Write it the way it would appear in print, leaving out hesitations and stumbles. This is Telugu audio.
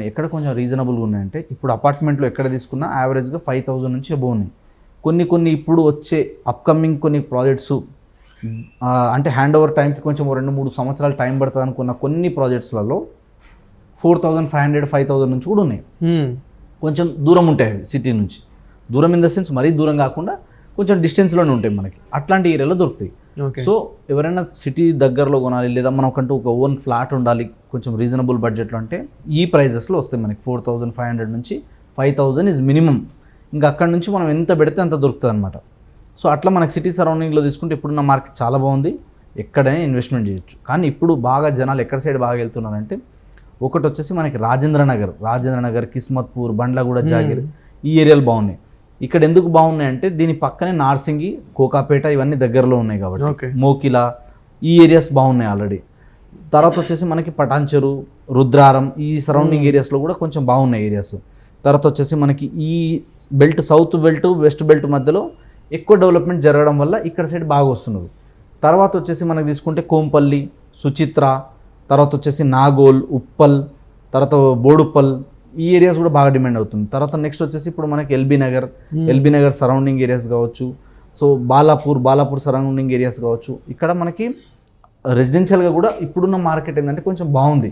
ఎక్కడ కొంచెం రీజనబుల్గా ఉన్నాయంటే ఇప్పుడు అపార్ట్మెంట్లో ఎక్కడ తీసుకున్నా యావరేజ్గా 5,000 నుంచి అబోవ్ ఉన్నాయి. కొన్ని ఇప్పుడు వచ్చే అప్కమింగ్ కొన్ని ప్రాజెక్ట్స్ అంటే హ్యాండ్ ఓవర్ టైంకి కొంచెం 2-3 సంవత్సరాలు టైం పడుతుంది అనుకున్న కొన్ని ప్రాజెక్ట్స్లలో 4,500 5,000 నుంచి కూడా ఉన్నాయి. కొంచెం దూరం ఉంటాయి అవి సిటీ నుంచి. దూరం ఇన్ ద సెన్స్ మరీ దూరం కాకుండా కొంచెం డిస్టెన్స్లోనే ఉంటాయి మనకి. అట్లాంటి ఏరియాలో దొరుకుతాయి. సో ఎవరైనా సిటీ దగ్గరలో కొనాలి లేదా మనకంటూ ఒక ఓన్ ఫ్లాట్ ఉండాలి కొంచెం రీజనబుల్ బడ్జెట్లో అంటే ఈ ప్రైజెస్లో వస్తాయి మనకి. 4,500 నుంచి 5,000 ఈజ్ మినిమం. ఇంకా అక్కడ నుంచి మనం ఎంత పెడితే అంత దొరుకుతుంది అనమాట. సో అట్లా మనకి సిటీ సరౌండింగ్లో తీసుకుంటే ఇప్పుడున్న మార్కెట్ చాలా బాగుంది, ఎక్కడైనా ఇన్వెస్ట్మెంట్ చేయొచ్చు. కానీ ఇప్పుడు బాగా జనాలు ఎక్కడ సైడ్ బాగా వెళ్తున్నారంటే ఒకటి వచ్చేసి మనకి రాజేంద్ర నగర్, కిస్మత్పూర్, బండ్లగూడ, జాగిర్ ఈ ఏరియాలు బాగున్నాయి. ఇక్కడ ఎందుకు బాగున్నాయి అంటే దీని పక్కనే నార్సింగి, కోకాపేట ఇవన్నీ దగ్గరలో ఉన్నాయి కాబట్టి, మోకిలా ఈ ఏరియాస్ బాగున్నాయి ఆల్రెడీ. తర్వాత వచ్చేసి మనకి పటాన్చెరు, రుద్రారం ఈ సరౌండింగ్ ఏరియాస్లో కూడా కొంచెం బాగున్నాయి ఏరియాస్. తర్వాత వచ్చేసి మనకి ఈ belt south belt west belt మధ్యలో ఎక్కువ డెవలప్మెంట్ జరగడం వల్ల ఇక్కడ సైడ్ బాగా వస్తున్నారు. తర్వాత వచ్చేసి మనకి తీసుకుంటే కోంపల్లి, సుచిత్ర, తర్వాత వచ్చేసి నాగోల్, ఉప్పల్, తర్వాత బోడుప్పల్ ఈ ఏరియాస్ కూడా బాగా డిమాండ్ అవుతుంది. తర్వాత నెక్స్ట్ వచ్చేసి ఇప్పుడు మనకి ఎల్బీ నగర్ సరౌండింగ్ ఏరియాస్ కావచ్చు, సో బాలాపూర్ సరౌండింగ్ ఏరియాస్ కావచ్చు. ఇక్కడ మనకి రెసిడెన్షియల్గా కూడా ఇప్పుడున్న మార్కెట్ ఏంటంటే కొంచెం బాగుంది.